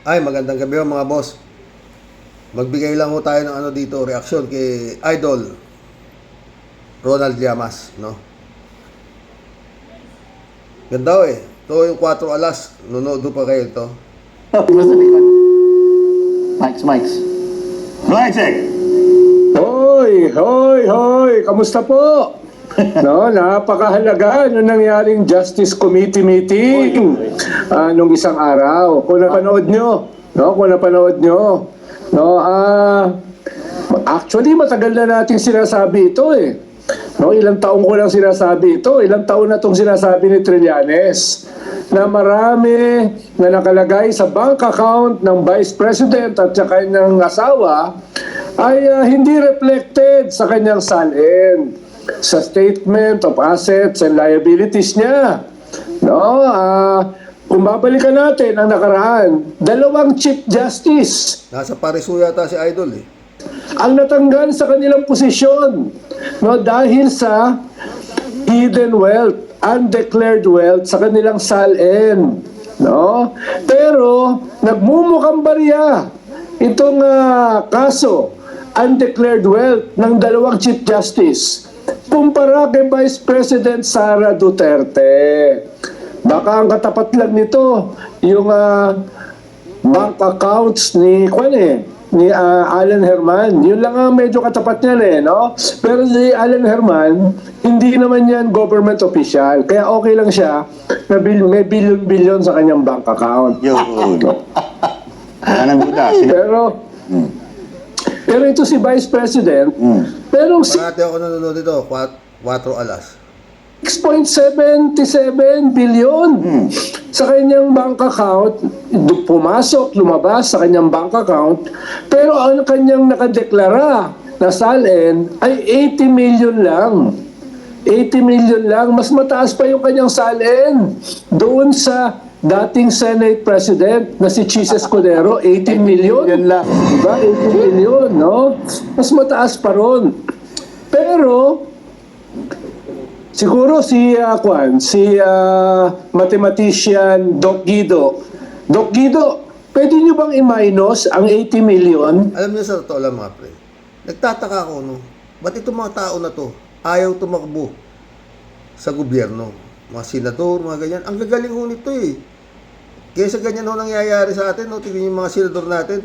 Ay, magandang gabi mga boss. Magbigay lang ho tayo ng ano dito, reaksyon kay Idol Ronald Llamas, no? Ganda ho eh. Ito yung 4 alas. Nunood pa kayo ito. Mics. Mic check. Hoy, hoy, hoy, kamusta po? No, napakahalaga nung nangyaring Justice Committee meeting nung isang araw. Kung napanood nyo, actually matagal na nating sinasabi ito eh. No, ilang taon ko lang sinasabi ito, ilang taon na itong sinasabi ni Trillanes na marami na nakalagay sa bank account ng Vice President at sa kanyang asawa ay hindi reflected sa kanyang salin, sa statement of assets and liabilities niya. No, kung babalikan natin ang nakaraan, 2 Chief Justice Nasa Parisu yata si Idol eh. ang natanggal sa kanilang posisyon, no, dahil sa hidden wealth, undeclared wealth sa kanilang salin, no? Pero nagmumukhang barya itong kaso undeclared wealth ng 2 Chief Justice kumpara kay Vice President Sara Duterte. Baka ang katapat lang nito yung bank accounts ni Alan Herman. Yun lang ang medyo katapat niyan eh, no? Pero si Alan Herman, hindi naman yan government official. Kaya okay lang siya na may billion-billion sa kanyang bank account. Yun. Anong buta? Pero ito si Vice President, merong Parati ako nanonood dito, 4 alas. 6.77 billion sa kanyang bank account, pumasok, lumabas sa kanyang bank account, pero ang kanyang nakadeklara na salin ay 80 million lang. 80 million lang, mas mataas pa yung kanyang salin doon sa dating Senate President na si Chis Escudero, 18 million. Yan lang. Diba? 18 million, no? Mas mataas pa ron. Pero siguro si mathematician Doc Guido. Doc Guido, pwede nyo bang i-minus ang 80 million? Alam niyo sa totoo lang mga pre, nagtataka ako no, ba't itong mga tao na to ayaw tumakbo sa gobyerno? Mga senador, mga ganyan. Ang gagaling ho nito eh. Kaya sa ganyan ho nangyayari sa atin, no? Tingnan yung mga senador natin.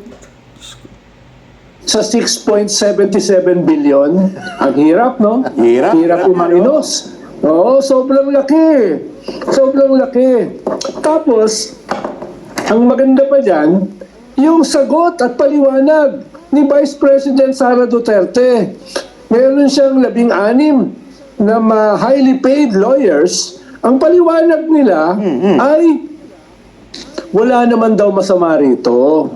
Sa 6.77 billion, ang hirap, no? Hirap. Hirap i-minus. Oo, sobrang laki. Sobrang laki. Tapos, ang maganda pa dyan, yung sagot at paliwanag ni Vice President Sara Duterte. Meron siyang 16 na highly paid lawyers. Ang paliwanag nila ay wala naman daw masama rito.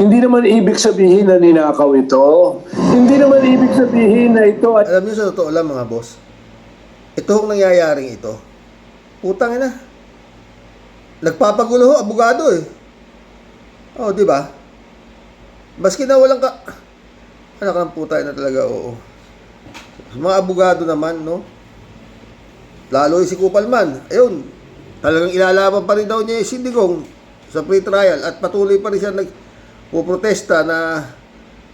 Hindi naman ibig sabihin na ninakaw ito. Hindi naman ibig sabihin na ito at Alam niyo sa totoo lang mga boss, ito hong nangyayaring ito, putang ina. Nagpapagulo ho, abogado eh. Oh, di ba? Maski na walang anak ng putay na talaga, oo. Mga abogado naman, no? Lalo yung si Kupalman, ayun, talagang ilalaban pa rin daw niya yung Sindigong sa free trial at patuloy pa rin siya nagpuprotesta na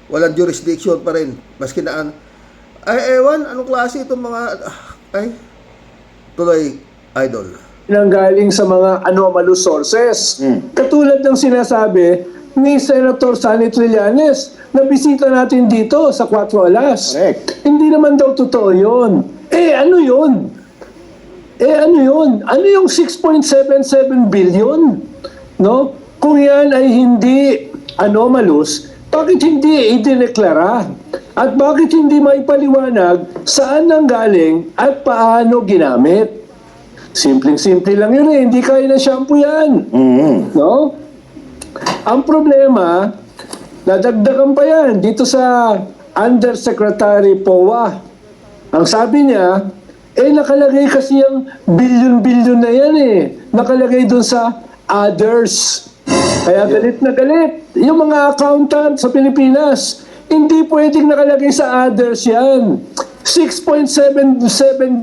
walang jurisdiction pa rin. Maski na ewan, anong klase itong mga, tuloy, Idol. nanggaling sa mga anomalous sources. Katulad ng sinasabi ni Senator Sonny Trillanes na bisita natin dito sa 4 alas. Correct. Hindi naman daw totoo yun. Ano yun? Ano yung 6.77 billion? No? Kung yan ay hindi anomalous, bakit hindi idineklara? At bakit hindi maipaliwanag saan nanggaling at paano ginamit? Simpleng-simple lang yun eh. Hindi kaya na shampoo yan. No? Ang problema, nadagdagan pa yan dito sa Undersecretary POA. Ang sabi niya, nakalagay kasi yung billion-billion na yan eh. Nakalagay dun sa others. Kaya galit na galit. Yung mga accountant sa Pilipinas, hindi pwedeng nakalagay sa others yan. 6.77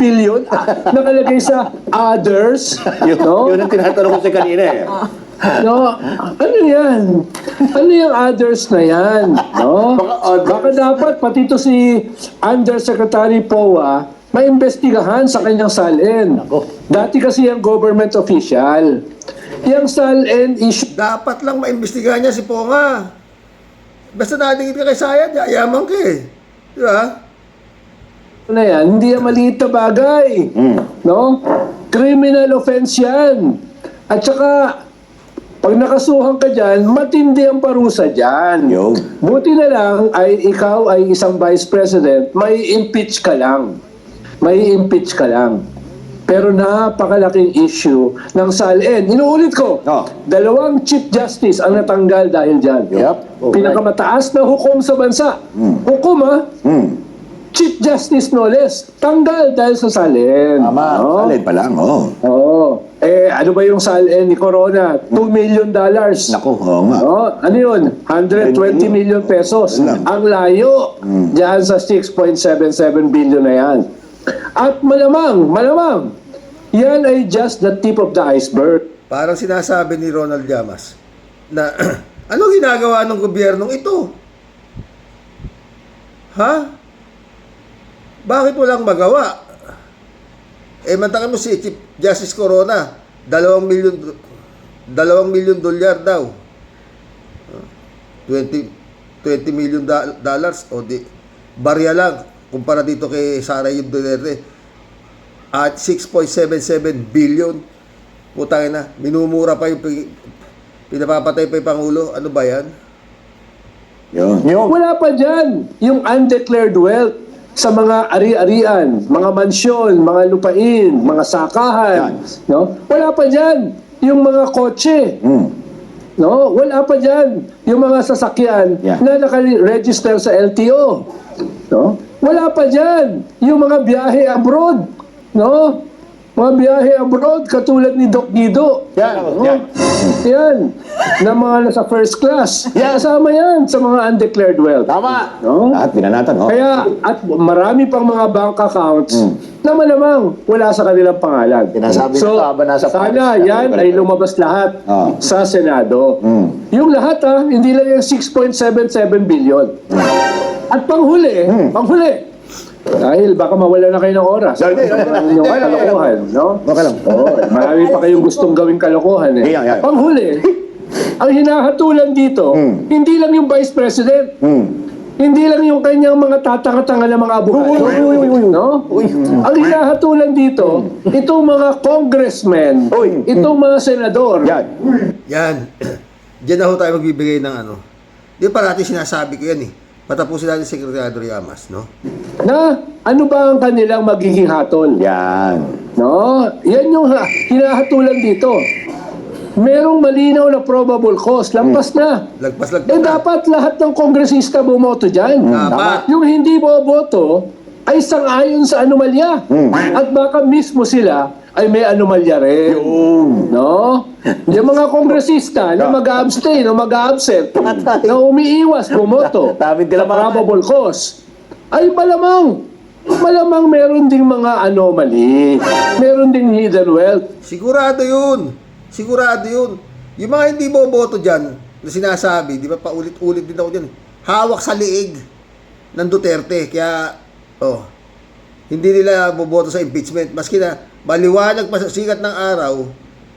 billion nakalagay sa others. Yun ang tinatanong ko sa kanina eh. No? Ano yan? Ano yung others na yan? No? Baka dapat pati to si Undersecretary POA maimbestigahan sa kanyang SALN. Dati kasi yung government official. Yung SALN issue Dapat lang maimbestigahan niya si Ponga. Basta nadingit ka kay Sayad, yayaman ka eh. Di ba? na yan, hindi yan maliit na bagay. No? Criminal offense yan. At saka, pag nakasuhan ka dyan, matindi ang parusa dyan. Yo. Buti na lang ay ikaw ay isang vice president, may impeach ka lang. May impeach ka lang. Pero napakalaking issue ng SALN. Inuulit ko, Oh. 2 Chief Justice ang natanggal dahil dyan. Yep. Pinakamataas na hukom sa bansa. Hukom ha? Chief Justice no less. Tanggal dahil sa SALN. Tama. No? Salid pa lang, oo. Oo. Ano ba yung SALN ni Corona? $2 million. Naku, oo nga. Oh, ano yun? 120 million pesos. Ang layo diyan sa 6.77 billion na yan. At malamang, yan ay just the tip of the iceberg. Parang sinasabi ni Ronald Llamas na ano ginagawa ng gobyernong ito? Ha? Bakit walang magawa? Mantakan mo si Chief Justice Corona, 2 milyon dolyar daw. 20 million dollars o di barya lang kumpara dito kay Sara Duterte at 6.77 billion. Putangin na, minumura pa yung pinapapatay pa yung Pangulo. Ano ba yan? Yun. Wala pa dyan yung undeclared wealth sa mga ari-arian, mga mansyon, mga lupain, mga sakahan. No? Wala pa dyan yung mga kotse. No? Wala pa dyan yung mga sasakyan na naka-register sa LTO. No? Wala pa dyan yung mga biyahe abroad. No? Mga biyahe abroad katulad ni Doc Guido. Yan. Na mga nasa first class. Kasama yan sa mga undeclared wealth. Tama. No? Lahat binanatan, oh. Kaya, at marami pang mga bank accounts na malamang wala sa kanilang pangalan. Sinasabi So, na ba nasa sana Paris? yan ay lumabas lahat sa Senado. Yung lahat hindi lang yung 6.77 billion. At panghuli, dahil baka mawala na kayo ng oras. Yung kalokohan, no? Okay lang. Oo, marami pa kayong gustong gawing kalokohan eh. Yeah. Panghuli, ang hinahatulan dito, hindi lang yung Vice President, hindi lang yung kanyang mga tatanga-tanga na mga abogado. No? Ang hinahatulan dito, itong mga congressmen, itong mga senador. Yan. Diyan na ho tayo magbibigay ng ano. Di ba parati sinasabi ko yan eh. Patapusin natin si Secretary Llamas, no? Na ano ba ang kanilang magiging hatol? Yan. No? Yan yung hinahatulan dito. Merong malinaw na probable cause. Lampas na. Lagpas Dapat lahat ng kongresista bumoto dyan. Tama. Yung hindi boboto ay sang-ayon sa anomalya. At baka mismo sila ay may anomalya rin. No? Yung mga kongresista na mag-abstain o mag-absent na umiiwas bumoto sa probable cause ay malamang meron ding mga anomaly. Meron ding hidden wealth. Sigurado yun. Yung mga hindi boboto dyan, na sinasabi, di ba paulit-ulit din ako dyan, hawak sa liig ng Duterte. Kaya, hindi nila boboto sa impeachment. Maski na maliwanag pa sa sikat ng araw,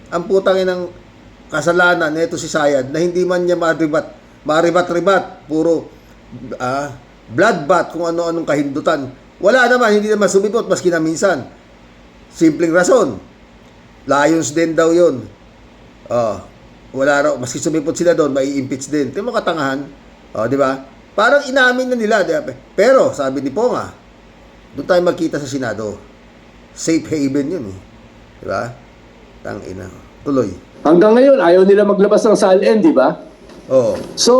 ang putangin ng kasalanan nito si Sayad na hindi man niya maribat-ribat, puro bloodbath kung ano-anong kahindutan. Wala naman, hindi naman sumipot maski na minsan. Simpleng rason. Lions din daw yun. Wala raw, maski sumipot sila doon, may impeach din. Ito yung mga katangahan. Di ba? Parang inamin na nila. Diba? Pero, sabi ni Ponga, doon tayo magkita sa Senado. Safe haven yun eh. Di ba? Tangina. Tuloy. Hanggang ngayon, ayaw nila maglabas ng SALN, di ba? Oo. So,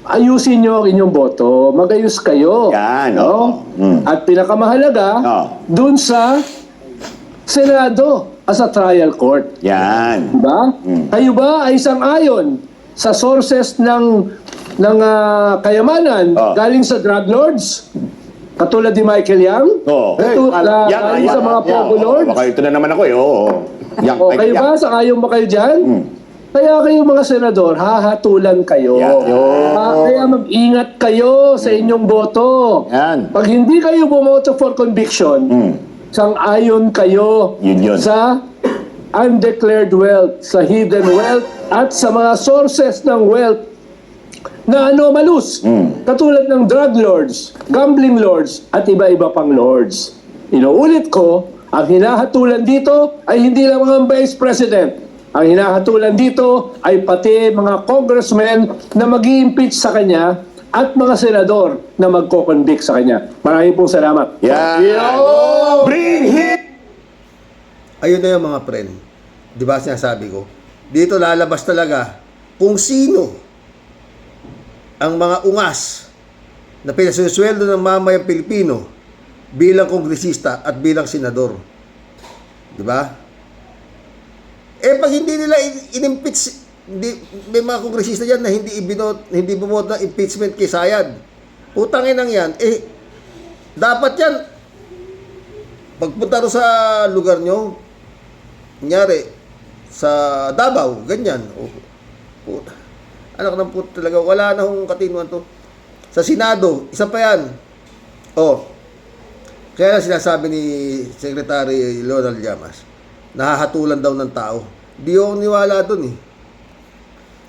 ayusin nyo ang inyong boto. Magayos kayo. Yan, no? At pinakamahalaga, dun sa Senado as a trial court. Yan. Diba? Kayo ba ay sang-ayon sa sources ng kayamanan galing sa drug lords? Katulad ni Michael Yang? Galing sa mga Pogo lords? Baka ito na naman ako eh. O kayo ba? Sang-ayon ba kayo dyan? Kaya kayo mga senador, hahatulan kayo. Yun. Kaya mag-ingat kayo sa inyong boto. Yan. Pag hindi kayo bumoto for conviction, sang-ayon kayo Yun. sa undeclared wealth, sa hidden wealth, at sa mga sources ng wealth na anomalous. Katulad ng drug lords, gambling lords, at iba-iba pang lords. Inuulit ko, ang hinahatulan dito ay hindi lang mga vice president. Ang hinahatulan dito ay pati mga congressmen na mag-i-impeach sa kanya at mga senador na magko-convict sa kanya. Maraming pong salamat. Yan. Bring him! Ayun na yung mga friend. Di ba sinasabi ko? Dito lalabas talaga kung sino ang mga ungas na pinasususweldo ng mamayang Pilipino bilang kongresista at bilang senador. Di ba? Eh pag hindi nila in-impeach, may mga kongresista dyan na hindi bumoto ng impeachment kay Sayad. Putangin ang yan. Eh, dapat yan, pagpunta ro sa lugar nyo, kunyari, sa Davao, ganyan. Puta. Anak ng puta talaga, wala na hong katinuan to. Sa Senado, isa pa yan. Kaya sinasabi ni Secretary Leonel Llamas, nahahatulan daw ng tao. Di ako niwala dun eh.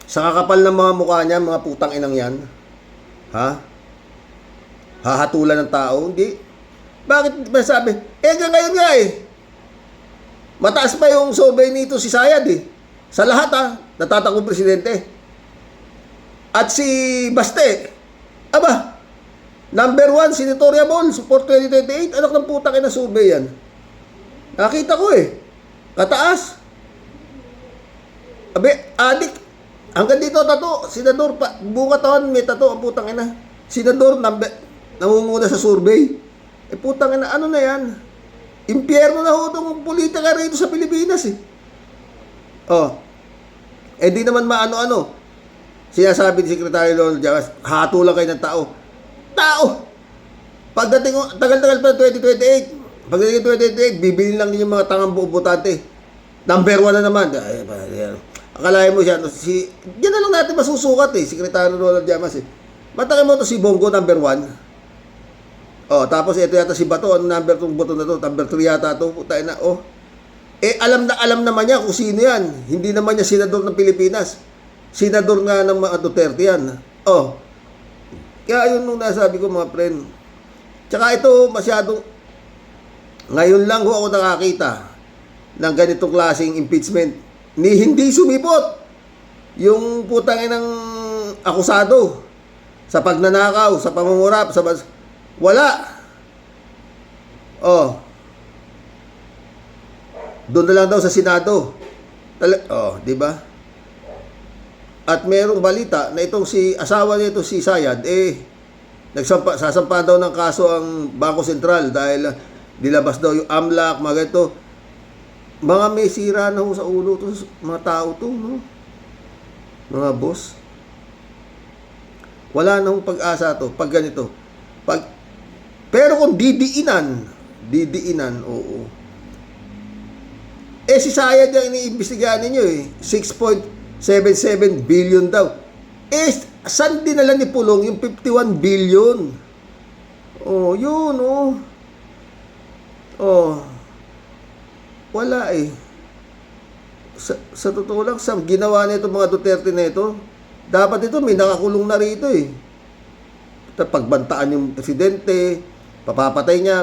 Sa kakapal ng mga mukha niya, mga putang inang yan. Ha? Hahatulan ng tao? Hindi. Bakit ba sabi? Hanggang ngayon nga eh. Mataas pa yung survey nito si Sayad eh. Sa lahat natatakong presidente. At si Baste, aba, number 1, senatorial support 2028, anak ng putang ina survey yan. Nakita ko eh. Kataas. Abe, adik. Hanggang dito, tato. Senador, bunga taon, may tato ang putang ina. Senador, namumuna sa survey. Eh, putang ina, ano na yan? Impyerno na ho itong politika rito sa Pilipinas eh. Eh, di naman maano-ano. Sinasabi ni Secretary Leonel Llamas, hatulan kayo ng tao. Tao! Pagdating, tagal-tagal pa 2028. Pagdating 2028, bibili lang yung mga tangang butante. Number 1 na naman. Akalain mo siya, yan na lang natin masusukat eh, Secretary Leonel Llamas eh. Matakin mo to si Bongo, number 1. Tapos ito yata si Bato, ano number 2 boto na to? Number 3 yata to, putay na, Eh, alam naman niya kung sino yan. Hindi naman niya senador ng Pilipinas. Senador nga ng mga Duterte yan. Kaya yun nung nasabi ko mga friend. Tsaka ito masyadong, ngayon lang ho ako nakakita ng ganitong klaseng impeachment ni hindi sumipot yung putang ng akusado sa pagnanakaw, sa pangungurap, wala. Doon na lang daw sa Senado. Di ba? At merong balita na itong si asawa nito si Sayad sasampa daw ng kaso ang Bangko Sentral dahil nilabas daw yung AMLAC, mga ganito. Mga may sira na ho sa ulo to, mga tao to, no? Mga boss. Wala na hong pag-asa to, pag ganito. Pero kung didiinan, oo. Si Sayad yung iniimbestigahan ninyo eh. 6.77 billion daw. Saan dinala ni Pulong yung 51 billion? Yun, wala eh. Sa totoo lang, sa ginawa nito mga Duterte na ito, dapat ito may nakakulong na rito eh. Pagbantaan yung presidente, papapatay niya,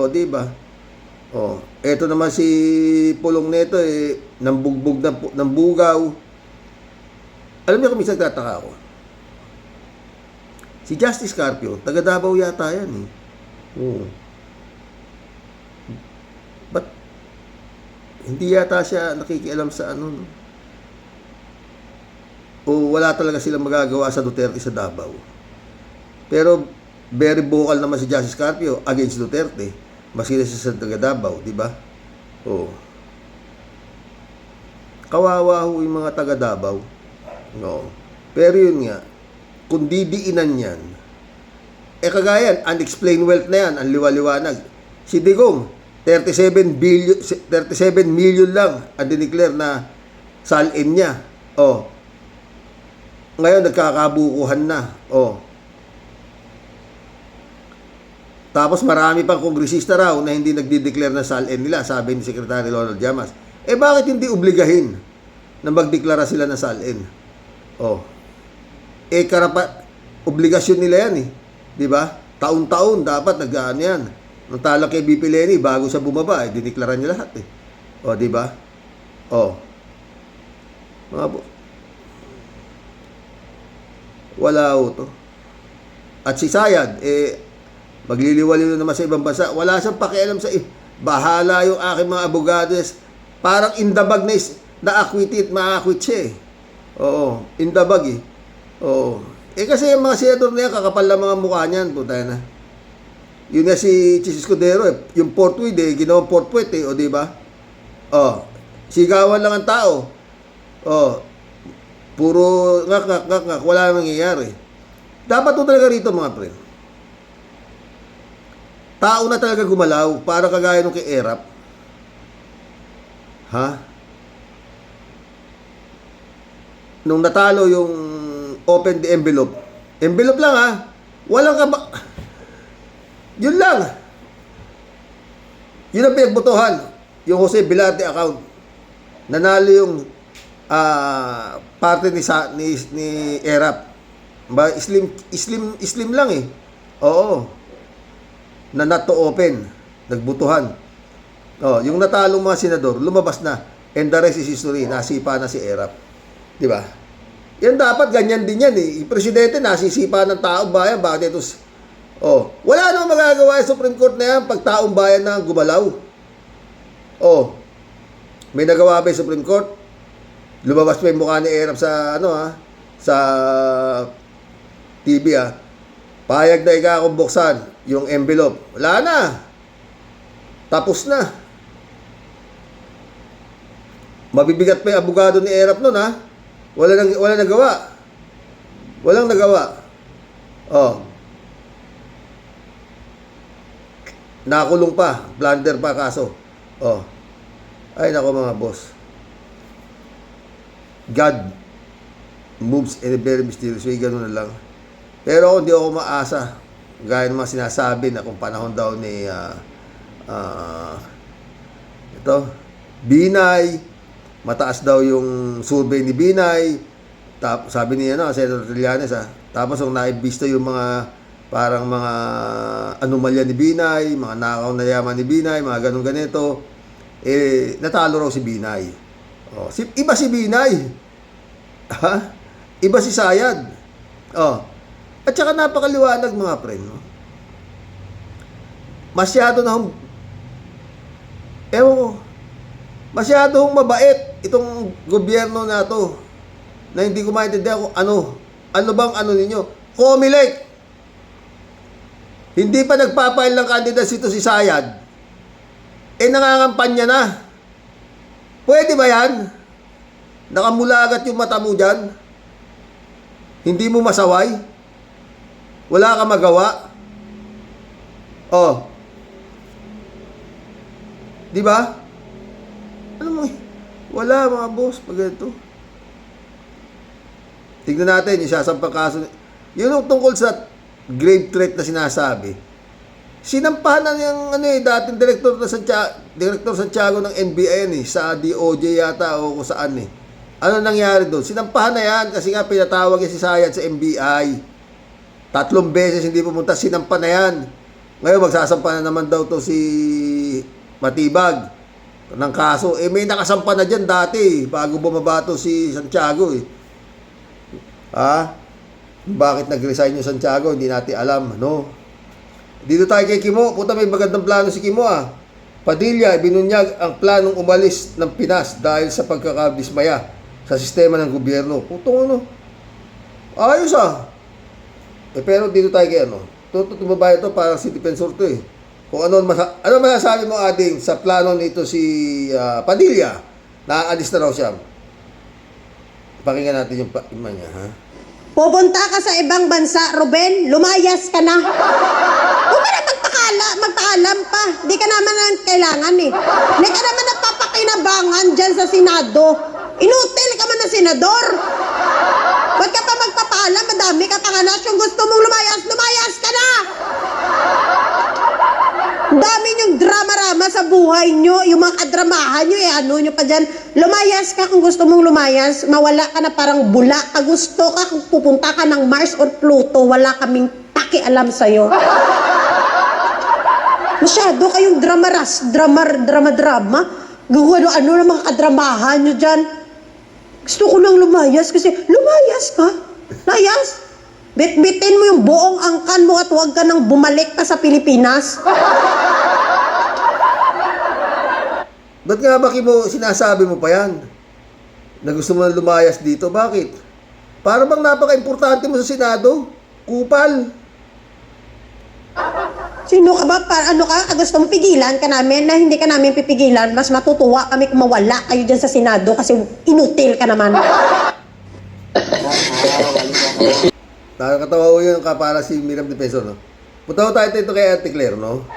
di ba? Eto naman si Pulong nito eh, nambugbog ng bugaw. Alam niyo kung minsan tataka ako. Si Justice Carpio, taga Davao yata yan eh. Ba't hindi yata siya nakikialam sa ano? O wala talaga silang magagawa sa Duterte sa Davao. Pero very vocal naman si Justice Carpio against Duterte. Maski sa taga Davao, di ba? Kawawa ho yung mga taga Davao. No. Pero yun nga, kung didiinan yan, kagaya, unexplained wealth na yan, ang liwaliwanag. Si Digong, 37 million lang ang dineclare na salin niya. Oh. Ngayon, nagkakabukuhan na. Oh. Tapos marami pang kongresista raw na hindi nagdi-declare na SALN nila, sabi ni Secretary Ronald Llamas. Eh bakit hindi obligahin na magdeklara sila ng SALN? Oh. Eh obligasyon nila yan eh. Di ba? Taon-taon dapat nag-ano yan. Nung talo kay BP Lenny, bago siya bumaba, eh, diniklara niya lahat eh. O, di ba? O. Mga wala ho to. At si Sayad, eh, magliliwaliw naman sa ibang bansa. Wala siyang pakialam sa bahala yung aking mga abogados. Parang indabag na-acquitted, ma-acquit siya eh. Oo, indabag eh. Oo. Eh kasi yung mga senador na yan, kakapal lang mga mukha niyan, puta na. Yun nga si Chis Escudero eh, yung portweed eh, ginawang portweed eh, o di ba? Oh, sigawan lang ang tao. Oh, puro ngak, wala nang nangyayari. Dapat to talaga rito mga pre. Tao na talaga gumalaw, para kagaya nung kay Erap. Ha? Nung natalo yung open the envelope. Envelope lang ha. Walang yun lang. Yun ang pinagbotohan. Yung Jose Velarde account. Nanalo yung parte ni Erap. Ba, Slim lang eh. Oo. Na not to open. Nagbutuhan. Oh, yung natalong mga senador, lumabas na. And the rest is history. Nasipa na si Erap. Di ba? Yan dapat, ganyan din yan eh. Yung presidente, nasisipa ng taong bayan. Bakit ito? Oh, wala namang magagawa yung Supreme Court na yan pag taong bayan na gumalaw. Oh, may nagawa ba yung Supreme Court? Lumabas pa yung mukha ni Erap sa, sa TV Payag na ikakong buksan yung envelope. Wala na. Tapos na. Mabibigat pa yung abogado ni Erap nun Wala nagawa. Walang nagawa. Oh. Nakulong pa. Blunder pa kaso. Oh. Ay, nako mga boss. God moves in a very mysterious way. Ganun na lang. Pero hindi ako maasa. Gaya ng mga sinasabi na kung panahon daw ni Binay, mataas daw yung survey ni Binay. Sabi niya Senator Trillanes Tapos ang naibisto yung mga parang mga anomalya ni Binay, mga nakaw na yaman ni Binay, mga ganun ganito. Eh natalo raw si Binay. Oh, iba si Binay. Ha? Iba si Sayad. Oh. At saka napakaliwanag mga friend, Masyado na masyadong mabait itong gobyerno na to na hindi ko maintindihan kung ano bang ninyo. Comelec, hindi pa nagpapail ng candidacy to si Sayad, nangangampanya na. Pwede ba yan? Nakamulagat yung mata mo dyan, hindi mo masaway, wala ka magawa. Oh, di ba? Wala mga boss pag ito. Tignan natin yung sasampang kaso. Yun yung tungkol sa grave threat na sinasabi. Sinampahan na yung dating Director Santiago ng NBI sa DOJ yata o kung saan Ano nangyari doon? Sinampahan na yan kasi nga pinatawag si Sayad sa NBI. 3 beses hindi pumunta, sinampa na yan. Ngayon magsasampa na naman daw to si Matibag ng kaso. May nakasampa na dyan dati bago bumabato si Santiago Bakit nag-resign yung Santiago? Hindi natin alam, Dito tayo kay Kimo. Puta, may magandang plano si Kimo Padilla, binunyag ang planong umalis ng Pinas dahil sa pagkakadismaya sa sistema ng gobyerno. Putong ayos pero dito tayo kay tumabayan to parang si defensor to Kung ano masasabi mo ading sa plano nito si Padilla na aalis na raw siya. Pakinggan natin yung iman niya, Pupunta ka sa ibang bansa, Ruben, lumayas ka na. Huwag ka na magpaalam pa. Di ka naman kailangan Di ka naman napapakinabangan dyan sa Senado. Inutil ka man na na senador. Ba't ka pa magpapaalam? Madami ka pang anak. Yung gusto mong lumayas, lumayas ka na! Ang dami niyong drama-rama sa buhay niyo. Yung mga kadramahan niyo, ano niyo pa dyan. Lumayas ka kung gusto mong lumayas. Mawala ka na parang bula. Pag gusto ka, kung pupunta ka ng Mars or Pluto, wala kaming pakialam sa'yo. Masyado kayong drama. Ano na mga kadramahan niyo dyan. Gusto ko nang lumayas kasi, lumayas ka? Layas? Bitbitin mo yung buong angkan mo at huwag ka nang bumalik pa sa Pilipinas. Ba't nga ba sinasabi mo pa yan? Na gusto mo na lumayas dito? Bakit? Para bang napaka-importante mo sa Senado? Kupal. Sino ka ba? Ano ka? Gusto mo pigilan ka namin na hindi ka namin pipigilan? Mas matutuwa kami kung mawala kayo dyan sa Senado kasi inutil ka naman. Nakakatawa ko yun para si Miriam Defensor, no? Punta ko tayo dito kay Ate Claire, no?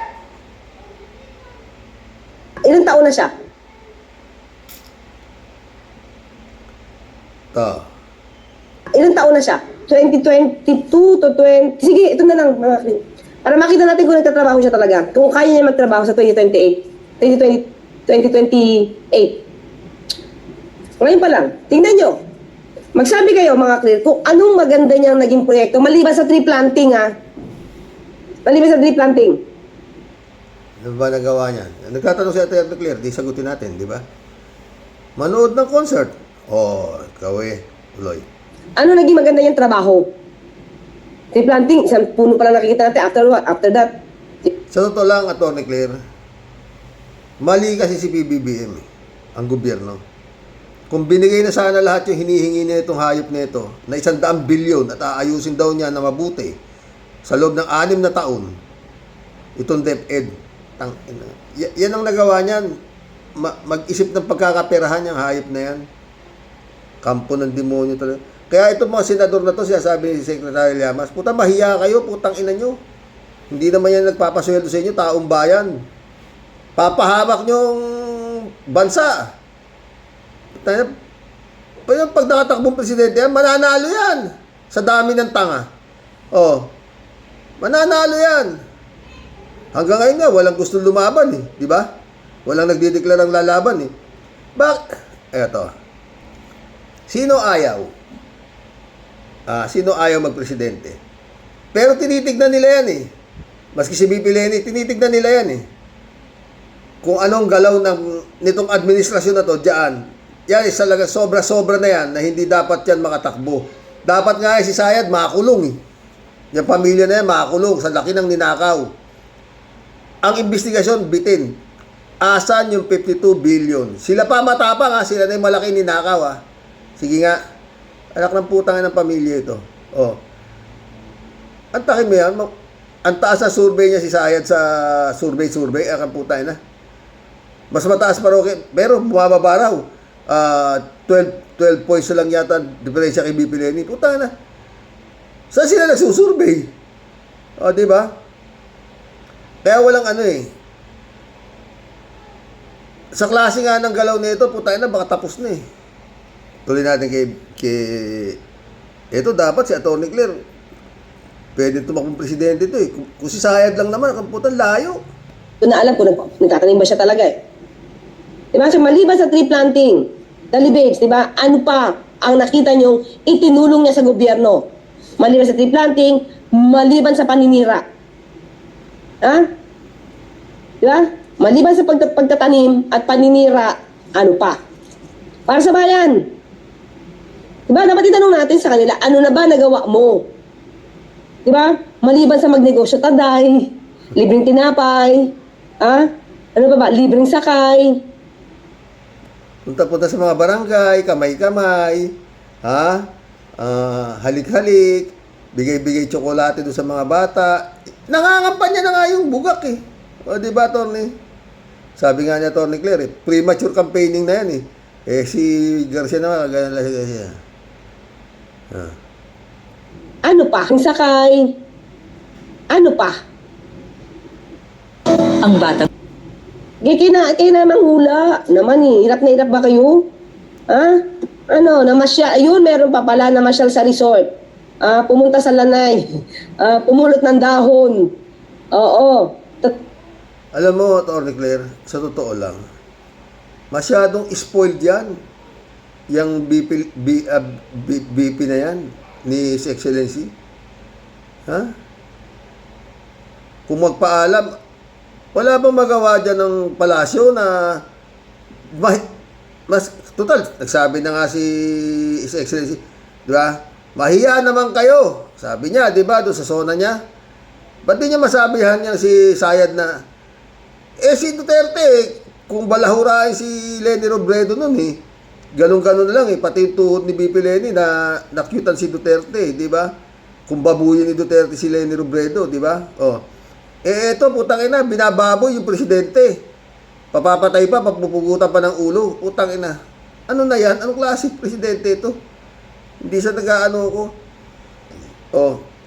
Ilang taon na siya? Ilang taon na siya? 2022 to 20... Sige, ito na lang, mga friend. Para makita natin kung nagtatrabaho siya talaga. Kung kaya niya magtrabaho sa 2028. Ngayon pa lang, tingnan nyo. Magsabi kayo, mga clear, kung anong maganda niyang naging proyekto, maliban sa tree planting, ha? Maliban sa tree planting. Ano ba nagawa niya? Nagtatanong si Ate Claire, di sagutin natin, di ba? Manood ng concert. Ikaw Uloy. Ano naging maganda niyang trabaho? Tree planting, isang puno pa lang nakikita natin. After what? After that, Sa totoo lang, Ate Claire, mali kasi si PBBM, ang gobyerno. Kung binigay na sana lahat yung hinihingi na itong hayop na ito, na 100 bilyon at aayusin daw niya na mabuti sa loob ng 6 na taon, itong DepEd, yan ang nagawa niyan. Mag-isip ng pagkakaperahan yung hayop na yan. Kampo ng demonyo talaga. Kaya itong mga senador na to, sinasabi ni Secretary Llamas, puta mahiya kayo, putang ina nyo. Hindi naman yan nagpapasweldo sa inyo, taong bayan. Papahamak nyong bansa. Pag nakatakbong presidente yan, mananalo yan. Sa dami ng tanga. Mananalo yan. Hanggang ngayon nga, walang gusto lumaban eh. Di ba? Walang nagdideklarang lalaban eh. Eto. Sino ayaw? Sino ayaw magpresidente? Pero tinitignan nila yan eh. Maski si BP Leni, tinitignan nila yan eh. Kung anong galaw nitong administrasyon na to, dyan. Yan, talaga sobra-sobra na yan na hindi dapat yan makatakbo. Dapat nga si Sayad makakulong eh. Yung pamilya na yan makakulong sa laki ng ninakaw. Ang investigasyon, bitin. Asan yung 52 billion? Sila pa matapang ha, sila na yung malaki ninakaw ha. Sige nga, anak ng putang ng pamilya ito. Ang takin mo yan, ang taas na survey niya si Sayad sa survey, ang putang na. Mas mataas pa rin, pero bumababa raw. 12 points lang yata diferensya kay BP Leni. Putang na. Saan sila nagsusurvey? Di ba? Kaya walang sa klase nga ng galaw nito, putang na, baka tapos na eh. Tuloy natin kay ito dapat si Atty. Claire. Pwede tumakbong presidente ito eh. Kung si Sayad lang naman, ang putang layo. doon na alam kung nagtatanim ba siya talaga eh. Diba? So, maliban sa tree planting, Dali Babes, diba? Ano pa ang nakita niyong itinulong niya sa gobyerno? Maliban sa tree planting, maliban sa paninira. Ha? Diba? Maliban sa pagtatanim at paninira, ano pa? Para sa bayan. Diba? Dapat itanong natin sa kanila, ano na ba nagawa mo? Diba? Maliban sa magnegosyo taday, libreng tinapay, ano ba? Libreng sakay. Punta-punta sa mga barangay, kamay-kamay, halik-halik, bigay-bigay tsokolate doon sa mga bata. Nangangampanya na nga yung bugak eh. O di ba, Atty.? Sabi nga niya, Atty. Claire, premature campaigning na yan eh. Si Garcia naman, ganyan lang siya. Ano pa? Ang sakay. Ano pa? Ang bata. Kaya na manghula. Naman eh. Hirap na hirap ba kayo? Ha? namasya, ayun, meron pa pala namasyal sa resort. Pumunta sa lanay. Pumulot ng dahon. Oo. Alam mo, Atty. Claire, sa totoo lang, masyadong spoiled yan. Yung BP na yan, ni His Excellency. Ha? Kung magpaalam, wala bang magawa dyan ng palasyo na total, nagsabi na nga si His Excellency, di ba? Mahiya naman kayo. Sabi niya, di ba, doon sa zona niya. Ba't di niya masabihan niya si Sayad na, si Duterte, kung balahurain si Leni Robredo nun ganun-ganun na lang pati yung tuhod ni BP Leni na nakyutan si Duterte, di ba? Kung babuyin ni Duterte si Leni Robredo, di ba? Eto, putang ina, binababoy yung presidente. Papapatay pa, papupugutan pa ng ulo. Putang ina. Ano na yan? Anong klase presidente ito? Hindi sa nag-ano ko.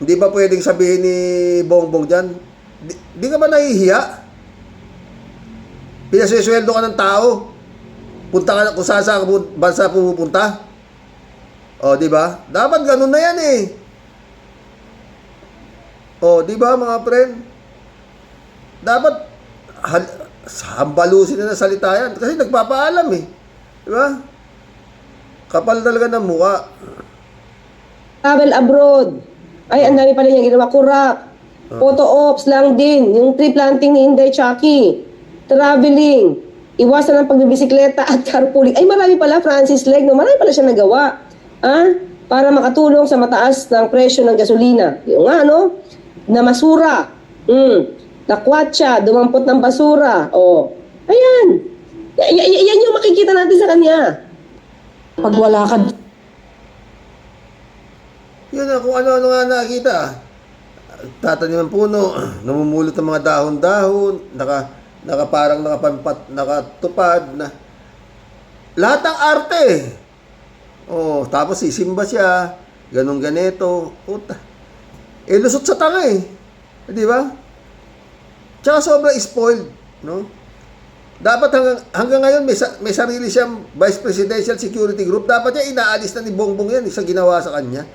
Hindi ba pwedeng sabihin ni Bongbong dyan? Di ka ba nahihiya? Pinasweldo ka ng tao. Punta ka kung saan sa bansa pumupunta. Di ba? Dapat ganun na yan di ba mga friend? Dapat hambalusin na salita yan. Kasi nagpapaalam Di ba? Kapal talaga ng mukha. Travel abroad. Ay, ang dami pala niyang ginawa. Kurap. Photo ops lang din. Yung tree planting ni Inday Chucky. Traveling. Iwasan ang pagbibisikleta at carpooling. Ay, marami pala, Francis Leg. No? Marami pala siya nagawa. Para makatulong sa mataas ng presyo ng gasolina. Yung na masura. Nakwatsa, dumampot ng basura. Ayan. Yan yung makikita natin sa kanya. Pag wala ka, Yun na, kung ano-ano nga nakita. Tatanim ng puno, namumulot ng mga dahon-dahon, parang nakatupad na. Lahat ng arte. Tapos sisimba siya, ganun ganito. Puta. Lusot sa tanga Di ba? Tsaka sobrang spoiled, no? Dapat hanggang ngayon may sarili siyang Vice Presidential Security Group. Dapat niya inaalis na ni Bongbong yan sa ginawa sa kanya.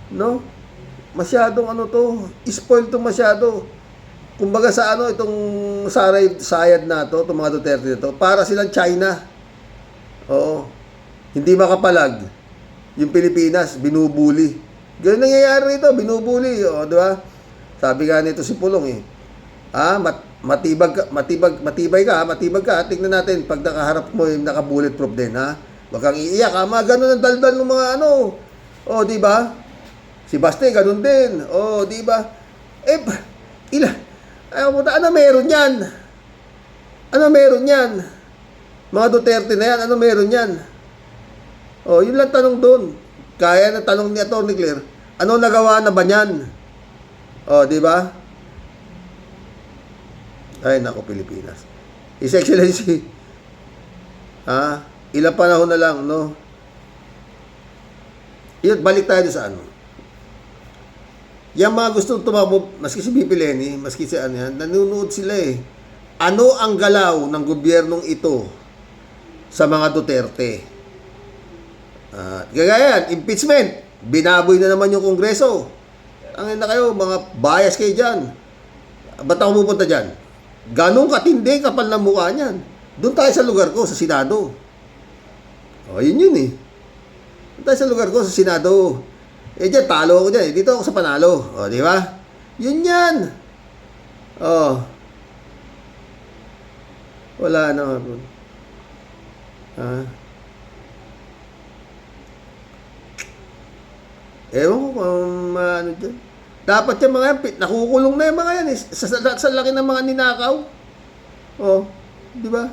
No? Masyadong spoiled to masyado. Kumbaga sa itong Sayad na to, itong mga Duterte na to, para silang China. Hindi makapalag. Yung Pilipinas, binubuli. Ganun nangyayari rito, binubuli. Di ba? Sabi nga nito si Pulong matibay ka. Tingnan natin pag nakaharap mo yung naka-bulletproof din, Huwag kang iiyak, mga ganun ang daldal ng mga di ba? Si Baste, ganun din. Di ba? Ano meron yan? Ano meron yan? Mga Duterte na yan, ano meron yan? Yun lang tanong doon. Kaya na tanong ni Atty. Claire, ano nagawa na ba niyan? Di ba? Ay, nako, Pilipinas. His Excellency, ilang panahon na lang, no? Yun, balik tayo sa Yung mga gustong tumakbo, maski si BP Leni, maski si nanonood sila Ano ang galaw ng gobyernong ito sa mga Duterte? Gaya yan, impeachment. Binaboy na naman yung Kongreso. Ang na kayo, mga bias kayo dyan. Ba't ako pupunta dyan? Ganong katindi, kapal na mukha niyan. Doon tayo sa lugar ko, sa Senado. Yun Doon tayo sa lugar ko, sa Senado. Dyan, talo ako dyan. Dito ako sa panalo. Di ba? Yun yan. Wala na. Ewan ko kung dyan. Dapat yung mga yan, nakukulong na yung mga yan sa laki ng mga ninakaw. Di ba?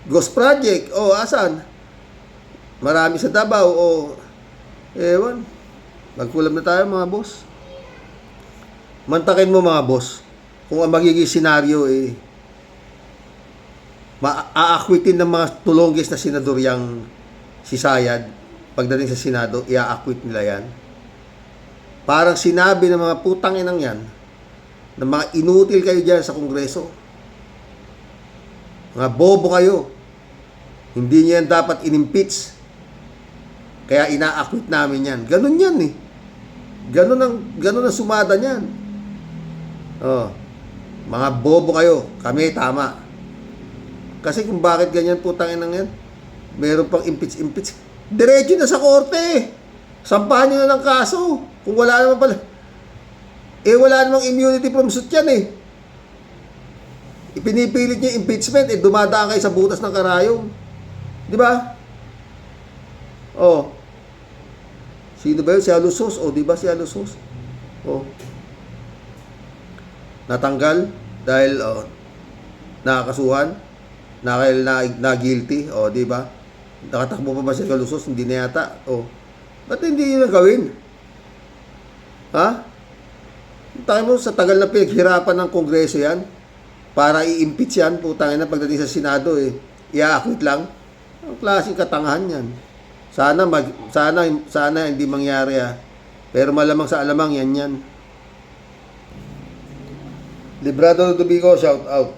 Ghost Project. Asan? Marami sa Davao. Ewan. Magkulam na tayo mga boss. Mantakin mo mga boss. Kung ang magiging senaryo aakwitin ng mga tulonggis na senador yang si Sayad. Pagdating sa Senado, i-aakwit nila yan. Parang sinabi ng mga putang inang yan na mga inutil kayo dyan sa Kongreso. Mga bobo kayo. Hindi niya yan dapat inimpeach. Kaya ina-acquit namin yan. Ganun yan eh. Ganun ang sumada niyan. Oh. Mga bobo kayo. Kami, tama. Kasi kung bakit ganyan putang inang yan, meron pang impeach. Diretso na sa korte. Sampahan nyo na ng kaso. Kung wala naman pala. Wala namang immunity from suit yan eh. Ipinipilit nyo yung impeachment, dumadaan kayo sa butas ng karayom. Di ba? Oh. Sino ba yun? Si Alusos. O, di ba si Alusos? O. Natanggal dahil nakakasuhan. Na guilty. O, di ba? Nakatakbo pa ba si Alusos? Hindi na yata. O. Ba't hindi yun ang gawin? Ha? Tayo mo, sa tagal na pinaghirapan ng Kongreso yan, para i-impeach yan, putangin na pagdating sa Senado i-acquit lang. Ang klaseng katangahan yan. Sana hindi mangyari Pero malamang sa alamang yan. Librado Tubico, shout out.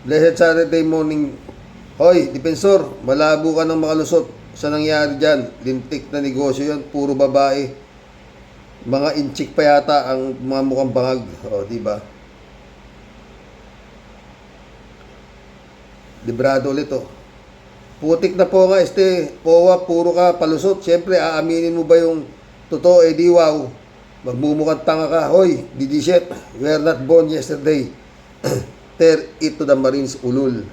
Blessed Saturday morning. Hoy, Dipensor, malabo ka ng makalusot sa nangyari dyan. Lintik na negosyo yun, puro babae. Mga inchik pa yata ang mga mukhang bangag. O, diba? Librado ulit Putik na po nga, Powa, puro ka palusot. Siyempre, aaminin mo ba yung totoo? Di wow. Magmumukhang tanga ka. Hoy, didishit. We are not born yesterday. Tear it to the Marines, ulul.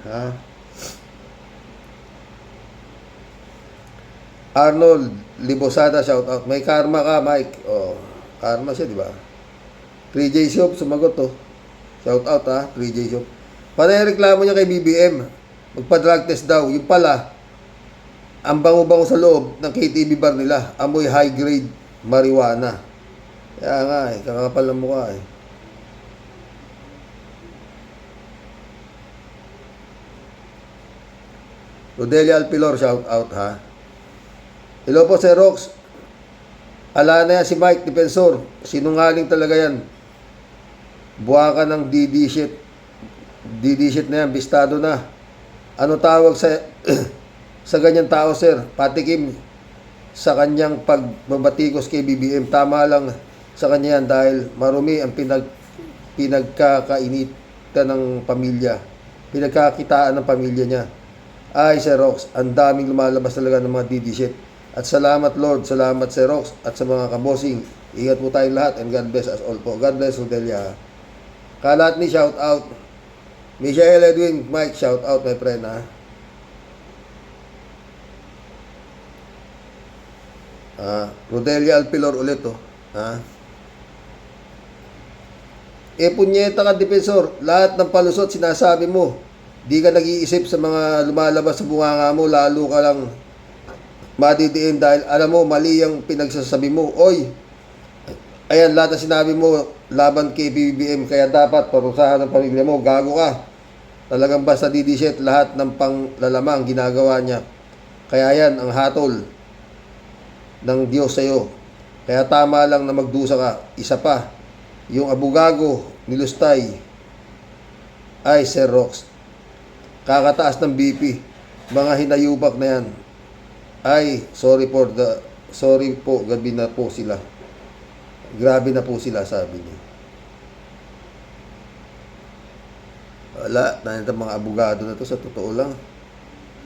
Arnold Libosada, shout out. May karma ka, Mike. Oh, karma siya, di ba? 3J Shop, sumagot Shout out 3J Shop. Panareklamo niya kay BBM. Magpa-drug test daw. Yung pala, ang bango-bango sa loob ng KTV bar nila. Amoy high-grade marijuana. Kaya nga kakapal ng mukha Rodelia Alpilor, shout out Hello po, Sir Rox. Ala na yan si Mike, Dipensor. Sinungaling talaga yan. Buha ka ng DD shit na yan, bistado na. Ano tawag sa ganyan tao, sir? Patikim sa kanyang pagbabatikos kay BBM. Tama lang sa kanya yan dahil marumi ang pinagkakainitan ng pamilya. Pinagkakitaan ng pamilya niya. Ay, Sir Rox, ang daming lumalabas talaga ng mga DD shit. At salamat, Lord. Salamat, Sir Rox. At sa mga kabosing. Ingat po tayong lahat and God bless us all po. God bless Rodelia. Kalat ni shout out. Michelle Edwin, Mike, shout out my friend Rodelia Alpilor ulit punyeta ka, Dipensor. Lahat ng palusot sinasabi mo. Di ka nag-iisip sa mga lumalabas sa bunganga mo. Lalo ka lang madidiin dahil alam mo, mali ang pinagsasabi mo. Oy, ayan, lahat na sinabi mo laban kay BBM, kaya dapat parusahan ng pamilya mo. Gago ka. Talagang basta didishit lahat ng panglalamang ginagawa niya. Kaya yan ang hatol ng Diyos sa'yo. Kaya tama lang na magdusa ka. Isa pa, yung abugago nilustay ay Sir Rox. Kakataas ng BP. Mga hinayubak na yan. Ay, sorry po, gabi na po sila. Grabe na po sila, sabi niya. Wala, nanito mga abogado na to, sa totoo lang.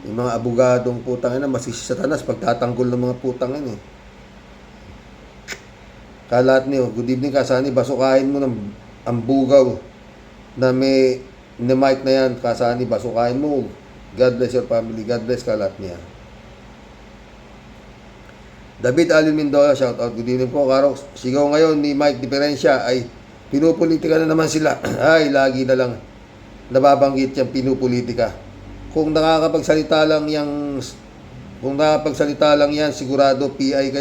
Yung mga abogadong putangin na masisi satanas pagtatanggol ng mga putangin Kalat niyo, good evening Kasani, basukain mo ng ambugaw na may mic na yan, Kasani, basukain mo. God bless your family, God bless Kalat niya. David Alin Mendoza, shout out. Good evening po, Karox. Sigaw ngayon ni Mike Diferensya ay pinupolitika na naman sila. Ay, lagi na lang nababanggit yung pinupolitika. Kung nakakapagsalita lang yan, sigurado PI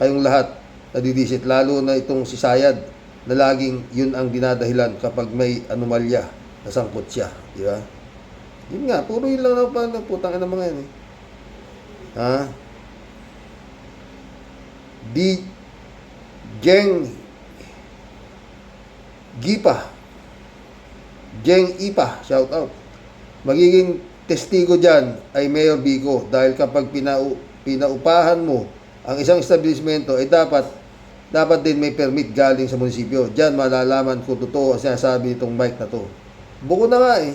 kayong lahat nadidisit. Lalo na itong si Sayad na laging yun ang dinadahilan kapag may anomalya, nasangkot siya. Di ba? Yun nga, puro yun lang na putang na mga yan Jeng Ipa, shout out. Magiging testigo dyan ay Mayor Vico dahil kapag pinaupahan mo ang isang establishmento ay dapat din may permit galing sa munisipyo. Diyan malalaman kung totoo ang sinasabi nitong Mike na to. Buko na nga eh.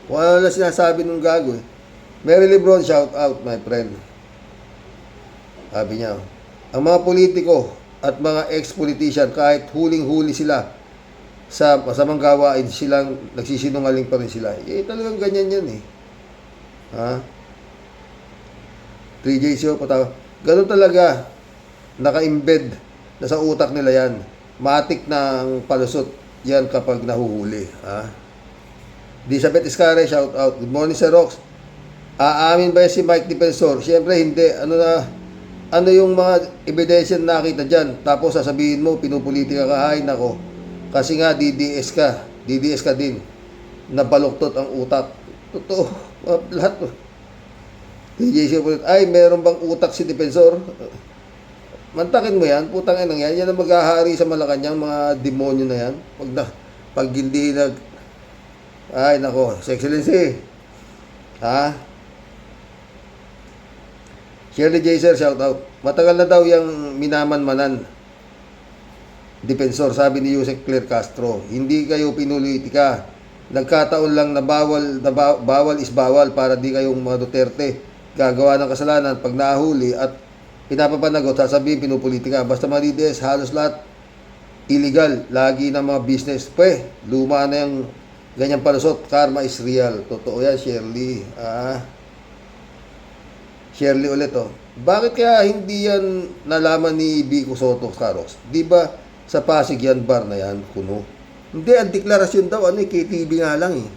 Wala na sinasabi nung gago eh. Mary Lebron, shout out my friend. Sabi niya, ang mga politiko at mga ex-politician kahit huling-huli sila sa masamang gawain, silang nagsisinungaling pa rin sila. Eh talagang ganyan yan eh. Ha? 3J show patawa. Ganun talaga naka-embed na sa utak nila yan. Matik na ang palusot yan kapag nahuhuli. Ha? Elizabeth Iscare, shout out. Good morning, Sir Rox. Aamin ba si Mike Defensor? Siyempre hindi. Ano yung mga ebidensya na nakita dyan? Tapos sasabihin mo, pinupolitika ka, ay nako. Kasi nga, DDS ka din. Nabaluktot ang utak. Totoo. Lahat. Ay, meron bang utak si Defensor? Mantakin mo yan. Putang inang yan. Yan ang maghahari sa Malacanang, mga demonyo na yan. Pag hindi ay, nako. His Excellency. Ha? Shirley Jaser, shout out. Matagal na daw yung minamanmanan. Defensor, sabi ni Yusek Claire Castro. Hindi kayo pinulitika. Nagkataon lang na bawal is bawal para di kayong mga Duterte gagawa ng kasalanan pag nahuli at pinapapanagot, sasabihin pinupolitika. Basta mga DDS, halos lahat illegal. Lagi ng mga business. Luma na yung ganyang palusot. Karma is real. Totoo yan, Shirley. Shirley ulit, oh. Bakit kaya hindi yan nalaman ni Vico Soto, Caros? Di ba sa Pasig yan, bar na yan, kuno? Hindi, ang deklarasyon daw, KTV nga lang eh.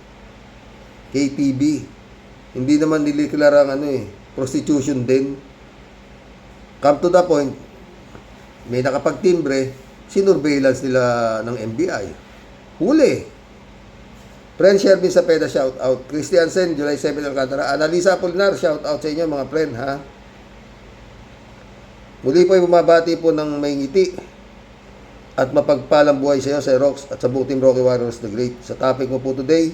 KTV. Hindi naman niliklara ang prostitution din. Come to the point, may nakapagtimbre, sinurveillance nila ng NBI. Huli. Friend Shervin Sapeda, shout out. Christiansen, July 7, Alcantara. Analisa Apolinar, shout out sa inyo mga friend, ha? Muli po ay bumabati po ng may ngiti at mapagpalang buhay sa iyo, Sir Rox, at sa buong Team Rocky Warriors the Great. Sa topic mo po today,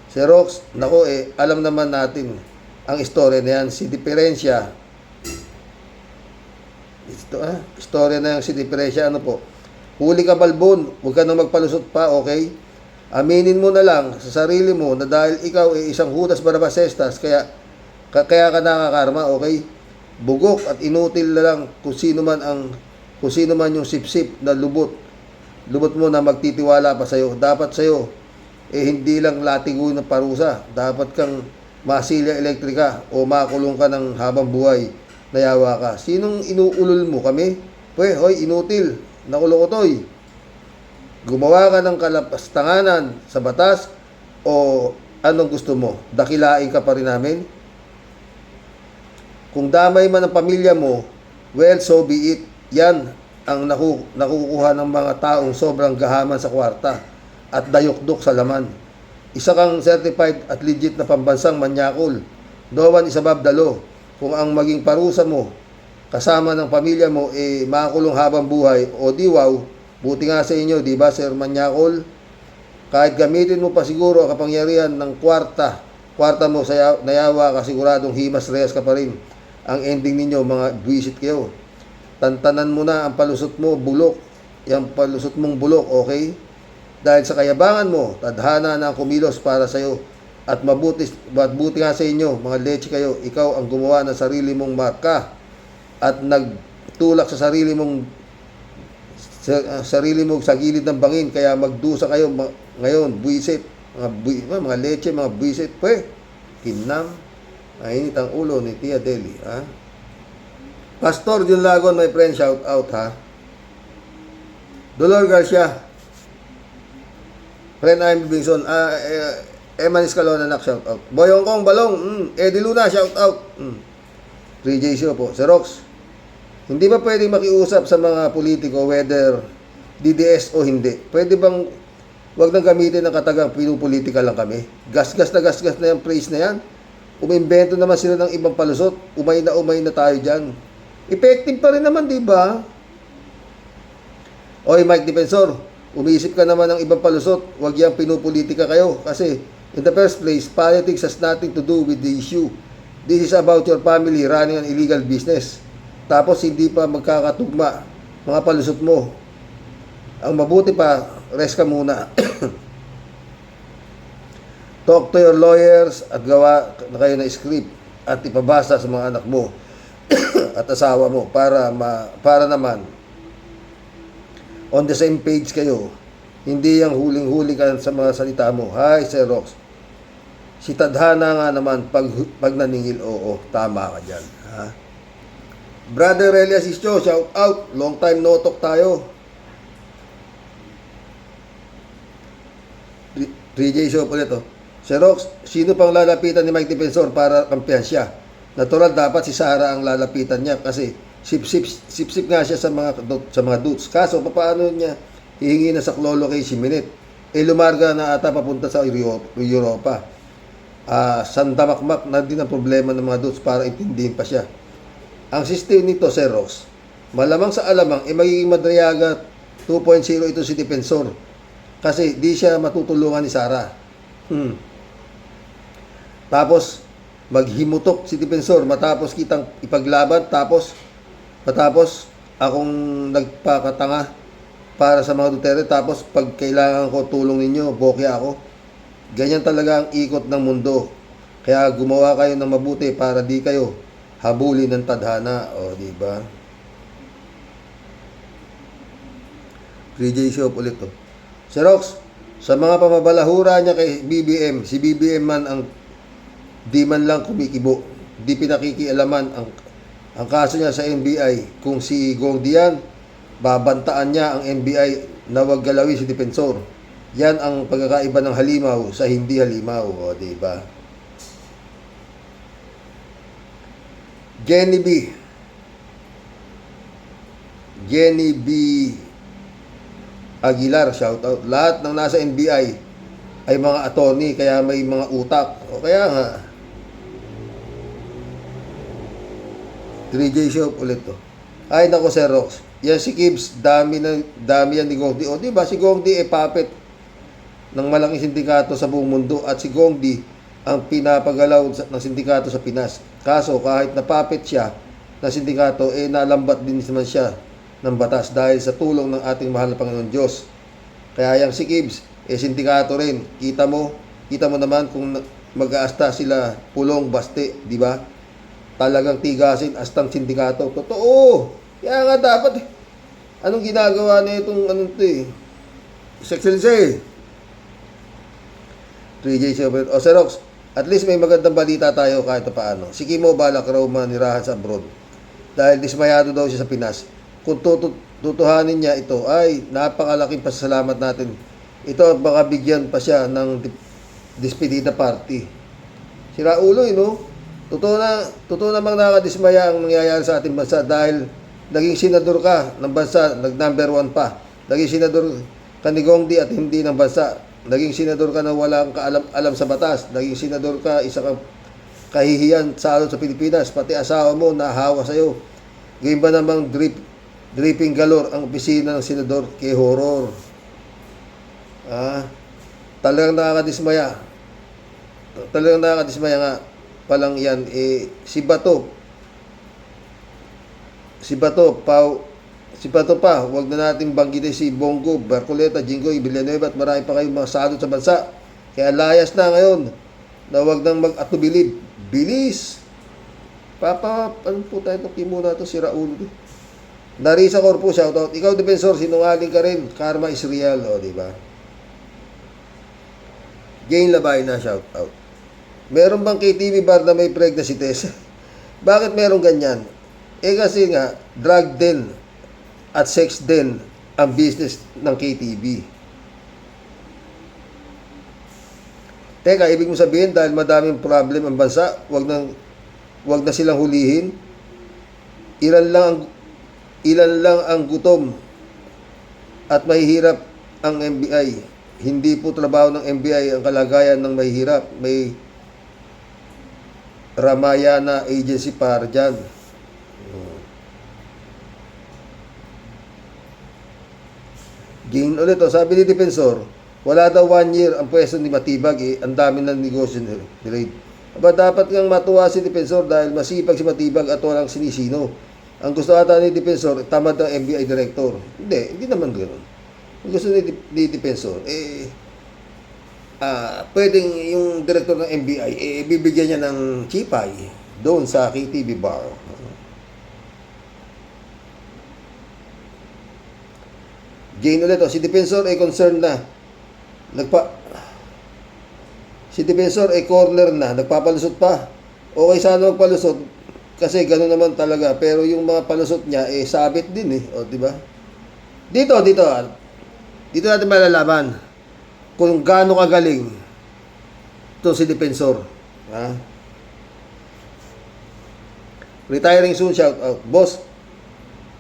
Sir Rox, nako alam naman natin ang istorya na yan. Si Diferensya, istorya na yung si Diferensya, huli ka balbon, huwag ka nang magpalusot pa, okay? Aminin mo na lang sa sarili mo na dahil ikaw ay isang Judas Barabasestas, kaya ka nakakarma, okay? Bugok at inutil na lang kung sino man yung sipsip na lubot mo na magtitiwala pa sa'yo. Dapat sa'yo, hindi lang latigo ng parusa. Dapat kang masilya elektrika o makulong ka ng habang buhay na yawa ka. Sinong inuulol mo? Kami? Hoy, inutil. Nakulokotoy. Gumawa ka ng kalapastanganan sa batas o anong gusto mo? Dakilain ka pa rin namin? Kung damay man ang pamilya mo, well, so be it. Yan ang nakukuha ng mga taong sobrang gahaman sa kwarta at dayok-dok sa laman. Isa kang certified at legit na pambansang manyakol. No one is above the law. Kung ang maging parusa mo kasama ng pamilya mo makulong habang buhay o diwaw, buti nga sa inyo, di ba, Sir Manyakol? Kahit gamitin mo pa siguro ang kapangyarihan ng kwarta mo sa nayawa ka, siguradong himas reyes ka pa rin. Ang ending ninyo, mga buwisit kayo. Tantanan mo na ang palusot mo, bulok. Yung palusot mong bulok, okay? Dahil sa kayabangan mo, tadhana na ang kumilos para sa iyo. At mabuti nga sa inyo, mga leche kayo, ikaw ang gumawa ng sarili mong marka at nagtulak sa sarili mong sa gilid ng bangin, kaya magdusa kayo ngayon, buwisit, mga leche, mga buwisit, kinam, mainit ang ulo ni Tia Deli, ha? Pastor Jun Lagon, my friend, shout out, ha? Dolor Garcia, friend I'm Bingson, Eman Escalona, nak, shout out. Boyong Kong Balong, Eddie Luna, shout out. 3J show po. Sir Rox, hindi ba pwedeng makiusap sa mga politiko whether DDS o hindi? Pwede bang wag nang gamitin ng katagang pinupolitika lang kami? Gasgas na yung praise na yan. Umimbento naman sila ng ibang palusot. Umay na tayo dyan. Effective pa rin naman, di ba? Oy, Mike Defensor, umiisip ka naman ng ibang palusot, huwag yang pinupolitika kayo. Kasi, in the first place, politics has nothing to do with the issue. This is about your family running an illegal business. Tapos, hindi pa magkakatugma mga palusot mo. Ang mabuti pa, rest ka muna. Talk to your lawyers at gawa na kayo na script at ipabasa sa mga anak mo at asawa mo para naman on the same page kayo. Hindi yung huling-huli ka sa mga salita mo. Hi, Sir Rox. Si Tadhana nga naman pag naningil, oo, tama ka dyan. Ha? Brother Elias Ischo, shout out. Long time no talk tayo. 3J Show ulit oh. Sir Rox, sino pang lalapitan ni Mike Defensor para kampiyan siya? Natural dapat si Sara ang lalapitan niya kasi sip-sip nga siya sa mga dudes. Kaso paano niya hihingi na sa klolo kay Siminit? Lumarga na ata papunta sa Europa. Sandamakmak na din ang problema ng mga dudes para intindihin pa siya. Ang system nito, Sir Rox, malamang sa alamang, magiging Madriaga 2.0 ito si Defensor. Kasi di siya matutulungan ni Sara. Tapos, maghimutok si Defensor matapos kitang ipaglaban, tapos akong nagpakatanga para sa mga Duterte, tapos pag kailangan ko tulong ninyo, bokya ako. Ganyan talaga ang ikot ng mundo. Kaya gumawa kayo ng mabuti para di kayo habulin ng tadhana. O, di ba? 3J Shop ulit to. Sir Rox, sa mga pamabalahura niya kay BBM, si BBM man ang di man lang kumikibo. Di pinakikialaman ang kaso niya sa NBI. Kung si Gong Dian, babantaan niya ang NBI na wag galawin si Defensor. Yan ang pagkakaiba ng halimaw sa hindi halimaw. O, di ba? Jenny B. Aguilar, shout out. Lahat ng nasa NBI ay mga attorney, kaya may mga utak. O kaya nga, 3J Shop ulit to. Ay nako, Sir Rox. Yan si Gibbs, dami yan ni Gongdi. O di ba si Gongdi puppet ng malaking sindikato sa buong mundo, at si Gongdi ang pinapagalaw ng sindikato sa Pinas. Kaso kahit na puppet siya na sindikato, nalambat din naman siya ng batas dahil sa tulong ng ating mahal na Panginoon Diyos. Kaya yung si Gibbs, sindikato rin. Kita mo naman kung mag-aasta sila pulong baste, di ba? Talagang tigasin astang sindikato. Totoo. Kaya nga dapat anong ginagawa na itong Excellency 3J Silver. O Sir Rox, at least may magandang balita tayo kahit paano. Si Kimo Balak raw manirahan sa abroad dahil dismayado daw siya sa Pinas. Kung tutuhanin niya ito, ay napakalaking pasasalamat natin. Ito baka bigyan pa siya ng despedida party. Sira ulo, no? Totoo namang nakadismaya ang nangyayari sa ating bansa dahil naging senador ka ng bansa, nag-number 1 pa. Naging senador ka ni Gongdi at hindi ng bansa. Naging senador ka na walang kaalam sa batas. Naging senador ka, isa kang kahihiyan sa Pilipinas. Pati asawa mo nahawa sa'yo. Ngayon ba namang dripping galore ang opisina ng senador? Kay horror. Talagang nakakadismaya. Nga palang yan. Si Bato pa, wag na natin banggitin si Bongo, Barcoleta, Jinggoy, Villanueva at marami pa kayong mga salot sa bansa. Kaya layas na ngayon na wag nang mag-atubilib. Bilis! Ano po tayo itong kimuna ito, si Raul. Narisa Corpo, shoutout. Ikaw, Defensor, sinungaling ka rin. Karma is real, o, diba? Jane Labay na, shoutout. Meron bang KTV bar na may pregnancy test? Bakit meron ganyan? Kasi nga, drug din at sex din ang business ng KTV. Teka, ibig mo sabihin dahil madaming problem ang bansa, wag na silang hulihin? Ilan lang ang gutom at mahihirap ang NBI. Hindi po trabaho ng NBI ang kalagayan ng mahihirap. May Ramayana Agency para dyan. Gain ulit, sabi ni Defensor, wala daw 1 year ang pwesto ni Matibag ang dami ng negosyo delayed. Aba, dapat ngang matuwa si Defensor dahil masipag si Matibag at walang sinisino. Ang gusto ata ni Defensor, tamad ng NBI Director. Hindi naman ganoon. Ang gusto ni Defensor, pwedeng yung director ng NBI, bibigyan niya ng chipay doon sa KTV bar. Gain ulit, si Defensor ay concerned na. Si Defensor ay corner na, nagpapalusot pa. Okay sana magpalusot kasi gano'n naman talaga, pero yung mga palusot niya sabit din o di ba? Dito natin malalaman kung gaano kagaling to si Defensor. Ha? Retiring soon, shout out. Boss,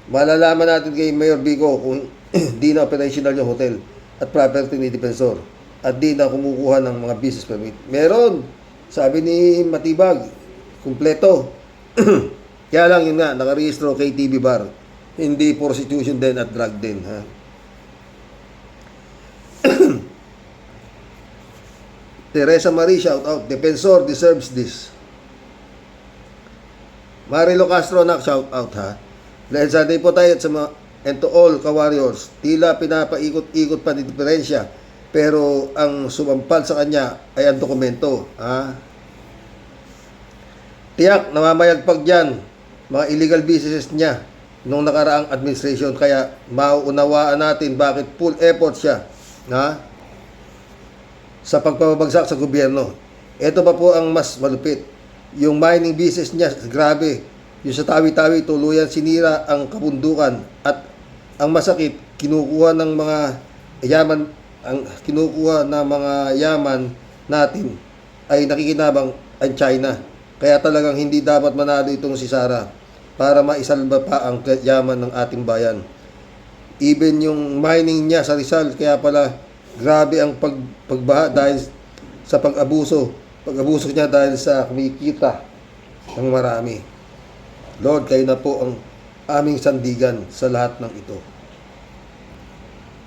malalaman natin kay Mayor Vico kung di na operational yung hotel at property ni Defensor at di na kumukuha ng mga business permit. Meron, sabi ni Matibag, kumpleto. Kaya lang yun nga, nakarehistro kay TV Bar. Hindi prostitution din at drug din. Ha? Teresa Marie, shout out. Defensor deserves this. Marilo Castro, nak, shout out ha. Dahil Sunday po tayo at sa mga and to all ka-warriors, tila pinapaikot-ikot pa ni diferensya, pero ang sumampal sa kanya ay ang dokumento. Ha? Tiyak, namamayagpag dyan, mga illegal businesses niya nung nakaraang administration, kaya mauunawaan natin bakit full effort siya sa pagpapabagsak sa gobyerno. Ito pa po ang mas malupit. Yung mining business niya, grabe. Yung sa Tawi-Tawi, tuluyan sinira ang kabundukan at ang masakit, kinukuha ng mga yaman natin ay nakikinabang ang China. Kaya talagang hindi dapat manalo itong si Sara para maisalba pa ang yaman ng ating bayan. Even yung mining niya sa Rizal, kaya pala grabe ang pagbaha dahil sa pag-abuso niya dahil sa kumikita ng marami. Lord, kayo na po ang aming sandigan sa lahat ng ito.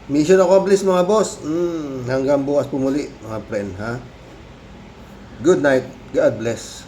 Mission accomplished mga boss. Hanggang bukas pumuli mga friend. Ha? Good night. God bless.